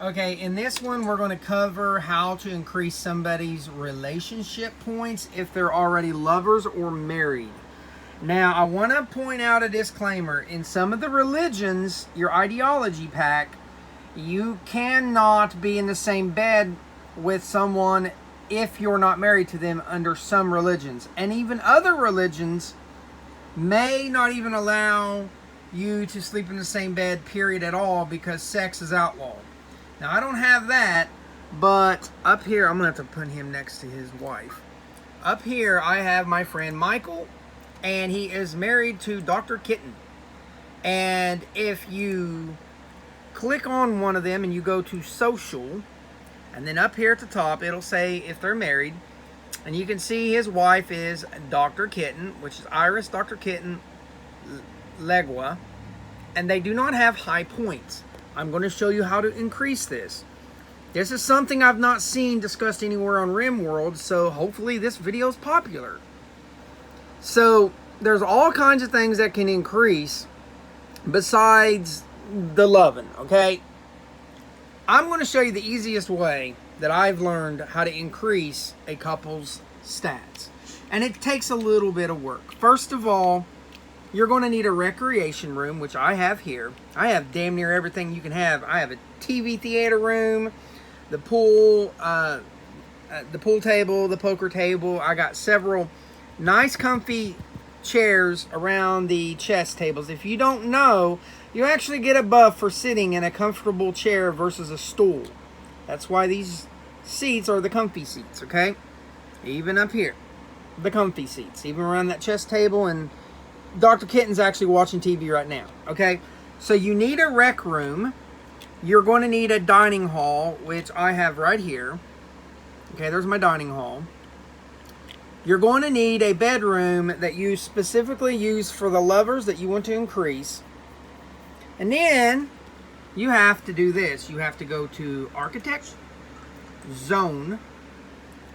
Okay, in this one, we're going to cover how to increase somebody's relationship points if they're already lovers or married. Now, I want to point out a disclaimer. In some of the religions, your ideology pack, you cannot be in the same bed with someone if you're not married to them under some religions. And even other religions may not even allow you to sleep in the same bed, period, at all, because sex is outlawed. Now, I don't have that, but up here, I'm going to have to put him next to his wife. Up here, I have my friend Michael, and he is married to Dr. Kitten. And if you click on one of them and you go to social, and then up here at the top, it'll say if they're married. And you can see his wife is Dr. Kitten, which is Iris Dr. Kitten Legua. And they do not have high points. I'm going to show you how to increase this. This is something I've not seen discussed anywhere on Rimworld, so hopefully this video is popular. So there's all kinds of things that can increase besides the loving, okay? I'm going to show you the easiest way that I've learned how to increase a couple's stats. And it takes a little bit of work. First of all, you're going to need a recreation room, which I have here. I have damn near everything you can have. I have a TV theater room, the pool table, the poker table. I got several nice comfy chairs around the chess tables. If you don't know, you actually get a buff for sitting in a comfortable chair versus a stool. That's why these seats are the comfy seats, okay? Even up here, the comfy seats. Even around that chess table, and Dr. Kitten's actually watching TV right now, okay? So you need a rec room. You're going to need a dining hall, which I have right here. Okay, there's my dining hall. You're going to need a bedroom that you specifically use for the lovers that you want to increase. And then you have to do this. You have to go to Architect, Zone.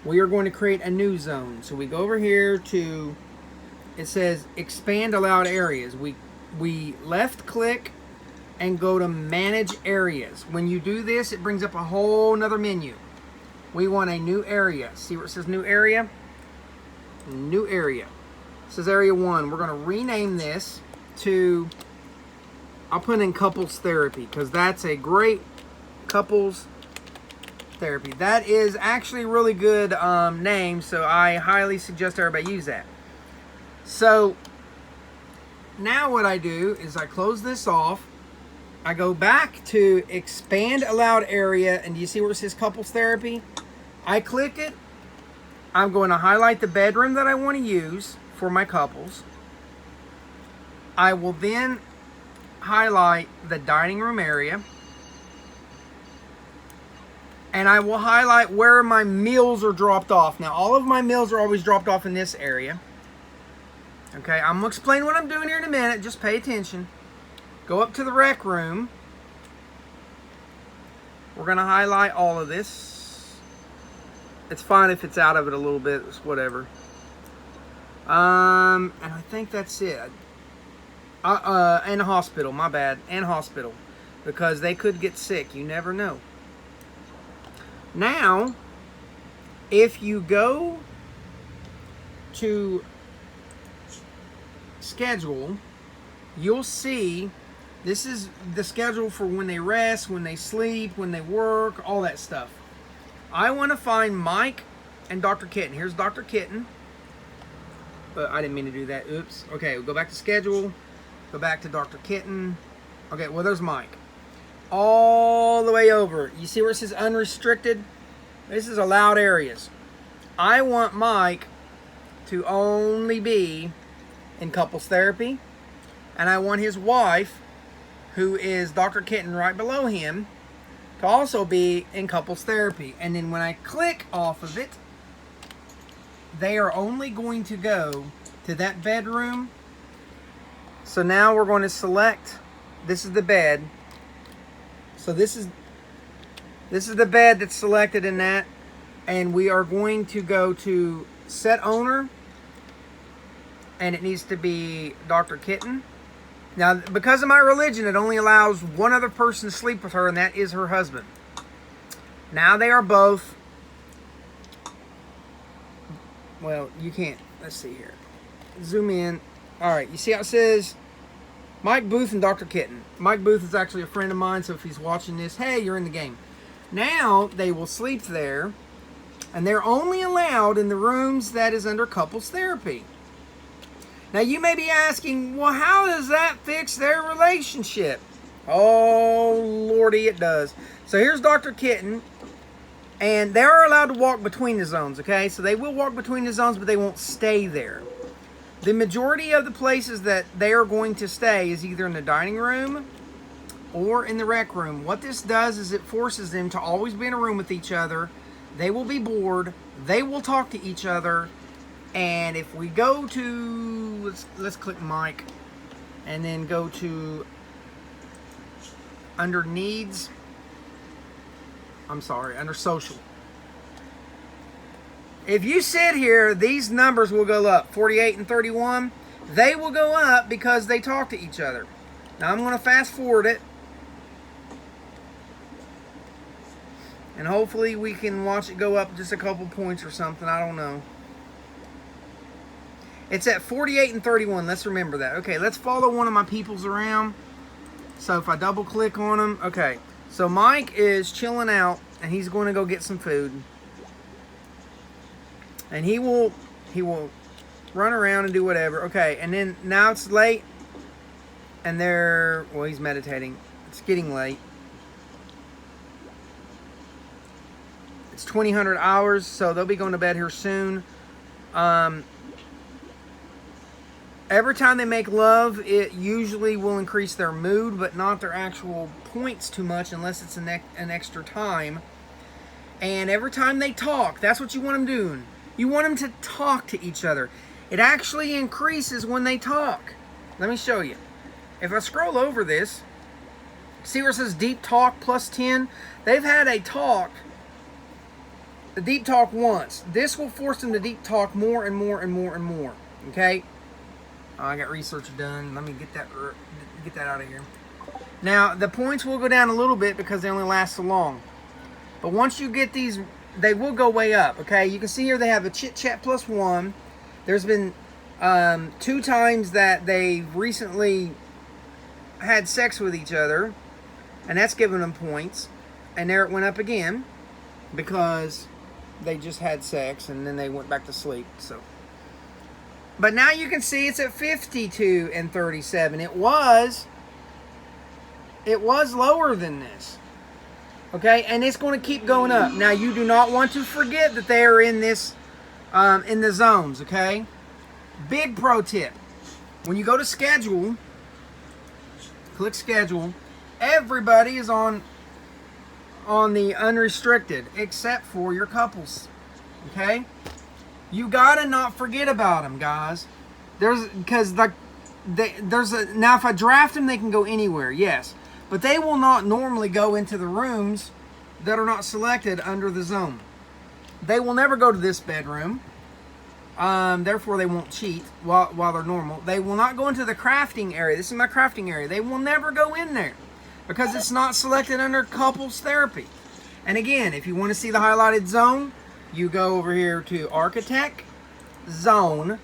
We are going to create a new zone. So we go over here to, it says Expand Allowed Areas. We left click and go to Manage Areas. When you do this, it brings up a whole nother menu. We want a new area. See where it says New Area? New Area. It says Area 1. We're going to rename this to, I'll put in Couples Therapy, because that's a great couples therapy. That is actually a really good name, so I highly suggest everybody use that. So now what I do is I close this off. I go back to Expand Allowed Area, and do you see where it says Couples Therapy? I click it. I'm going to highlight the bedroom that I want to use for my couples. I will then highlight the dining room area. And I will highlight where my meals are dropped off. Now, all of my meals are always dropped off in this area. Okay, I'm going to explain what I'm doing here in a minute. Just pay attention. Go up to the rec room. We're going to highlight all of this. It's fine if it's out of it a little bit. It's whatever. And I think that's it. And hospital, my bad. And hospital. Because they could get sick. You never know. Now, if you go to schedule, you'll see this is the schedule for when they rest, when they sleep, when they work, all that stuff. I want to find Mike and Dr. Kitten. Here's Dr. Kitten. I didn't mean to do that. Oops. Okay, we'll go back to schedule. Go back to Dr. Kitten. Okay, well, there's Mike. All the way over. You see where it says unrestricted? This is allowed areas. I want Mike to only be in couples therapy. And I want his wife, who is Dr. Kitten right below him, to also be in couples therapy. And then when I click off of it, they are only going to go to that bedroom. So now we're going to select, this is the bed. So this is the bed that's selected in that. And we are going to go to Set Owner. And it needs to be Dr. Kitten. Now, because of my religion, it only allows one other person to sleep with her, and that is her husband. Now they are both, well, you can't, let's see here. Zoom in. All right, you see how it says Mike Booth and Dr. Kitten. Mike Booth is actually a friend of mine, so if he's watching this, hey, you're in the game. Now they will sleep there, and they're only allowed in the rooms that is under couples therapy. Now you may be asking, well, how does that fix their relationship? Oh, Lordy, it does. So here's Dr. Kitten, and they are allowed to walk between the zones, okay? So they will walk between the zones, but they won't stay there. The majority of the places that they are going to stay is either in the dining room or in the rec room. What this does is it forces them to always be in a room with each other. They will be bored. They will talk to each other. And if we go to, let's click Mike, and then go to under needs, under social. If you sit here, these numbers will go up. 48 and 31, they will go up because they talk to each other. Now I'm going to fast forward it. And hopefully we can watch it go up just a couple points or something. I don't know. It's at 48 and 31. Let's remember that. Okay, let's follow one of my peoples around. So if I double click on him. Okay, so Mike is chilling out and he's going to go get some food. And he will run around and do whatever. Okay, and then now it's late. And he's meditating. It's getting late. It's 2000 hours, so they'll be going to bed here soon. Every time they make love, it usually will increase their mood, but not their actual points too much unless it's an extra time. And every time they talk, that's what you want them doing. You want them to talk to each other. It actually increases when they talk. Let me show you. If I scroll over this, see where it says deep talk plus 10? They've had a deep talk once. This will force them to deep talk more and more and more and more. Okay? I got research done. Let me get that out of here. Now, the points will go down a little bit because they only last so long. But once you get these, they will go way up. Okay? You can see here they have a chit chat plus 1. There's been 2 times that they've recently had sex with each other, and that's giving them points. And there it went up again because they just had sex and then they went back to sleep. So, but now you can see it's at 52 and 37. It was lower than this. Okay, and it's going to keep going up. Now you do not want to forget that they are in this in the zones. Okay, big pro tip: when you go to schedule, click schedule. Everybody is on the unrestricted except for your couples. Okay, you gotta not forget about them, guys. Now if I draft them, they can go anywhere, yes, but they will not normally go into the rooms that are not selected under the zone. They will never go to this bedroom. Therefore, they won't cheat while they're normal. They will not go into the crafting area. This is my crafting area. They will never go in there because it's not selected under couples therapy. And again, if you want to see the highlighted zone, you go over here to Architect, Zone.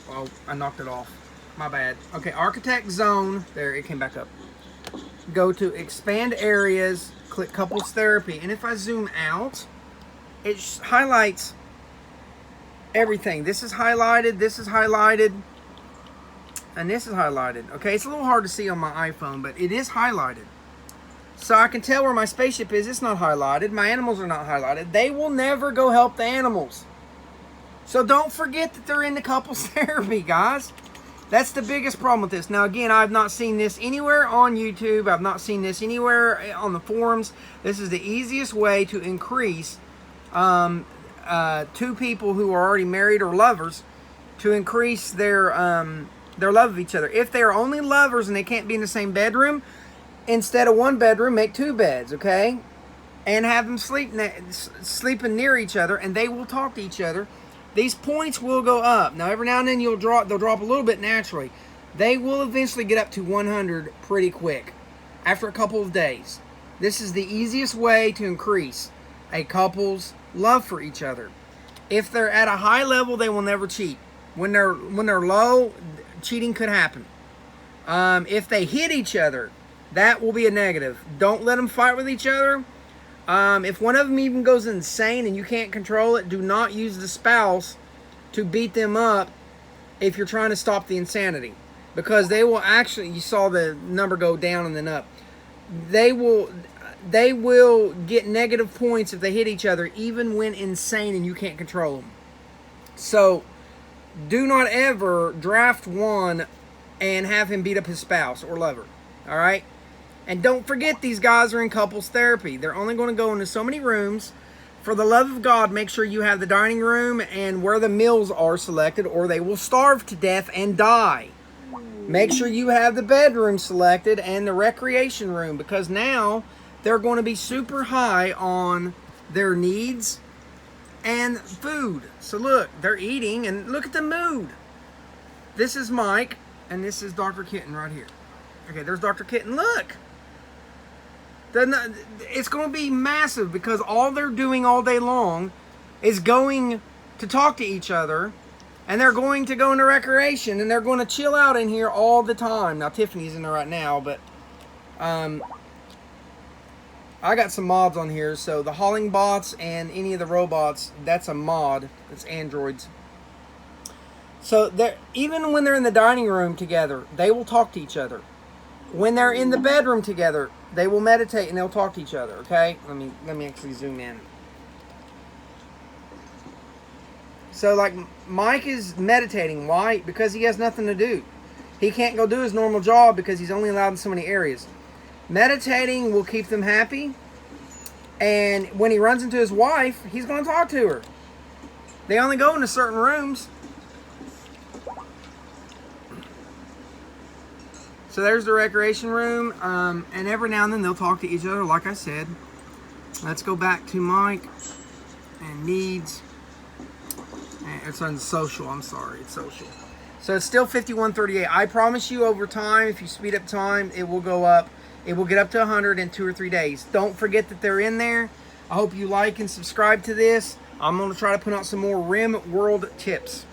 Oh, I knocked it off. My bad. Okay, Architect, Zone. There, it came back up. Go to Expand Areas, click Couples Therapy. And if I zoom out, it highlights everything. This is highlighted, this is highlighted, and this is highlighted. Okay, it's a little hard to see on my iPhone, but it is highlighted. So I can tell where my spaceship is. It's not highlighted. My animals are not highlighted. They will never go help the animals. So don't forget that they're in the couples therapy, guys. That's the biggest problem with this. Now, again, I've not seen this anywhere on YouTube. I've not seen this anywhere on the forums. This is the easiest way to increase 2 people who are already married or lovers to increase their love of each other. If they're only lovers and they can't be in the same bedroom, instead of 1 bedroom, make 2 beds, okay? And have them sleeping near each other, and they will talk to each other. These points will go up. Now, every now and then they'll drop a little bit naturally. They will eventually get up to 100 pretty quick after a couple of days. This is the easiest way to increase a couple's love for each other. If they're at a high level, they will never cheat. When they're low, cheating could happen. If they hit each other, that will be a negative. Don't let them fight with each other. If one of them even goes insane and you can't control it, do not use the spouse to beat them up if you're trying to stop the insanity. Because they will actually, you saw the number go down and then up. They will get negative points if they hit each other, even when insane and you can't control them. So, do not ever draft one and have him beat up his spouse or lover. All right? And don't forget, these guys are in couples therapy. They're only going to go into so many rooms. For the love of God, make sure you have the dining room and where the meals are selected, or they will starve to death and die. Make sure you have the bedroom selected and the recreation room, because now they're going to be super high on their needs and food. So look, they're eating, and look at the mood. This is Mike, and this is Dr. Kitten right here. Okay, there's Dr. Kitten. Look. It's going to be massive, because all they're doing all day long is going to talk to each other, and they're going to go into recreation, and they're going to chill out in here all the time. Now, Tiffany's in there right now, but I got some mods on here. So the hauling bots and any of the robots, that's a mod. It's androids. So even when they're in the dining room together, they will talk to each other. When they're in the bedroom together, they will meditate and they'll talk to each other. Okay, let me actually zoom in. So like Mike is meditating. Why? Because he has nothing to do. He can't go do his normal job because he's only allowed in so many areas. Meditating will keep them happy. And when he runs into his wife, he's going to talk to her. They only go into certain rooms. So there's the recreation room, and every now and then they'll talk to each other, like I said. Let's go back to Mike and needs. And it's on social, I'm sorry, it's social. So it's still 5138. I promise you, over time, if you speed up time, it will go up. It will get up to 100 in 2 or 3 days. Don't forget that they're in there. I hope you like and subscribe to this. I'm going to try to put out some more Rimworld tips.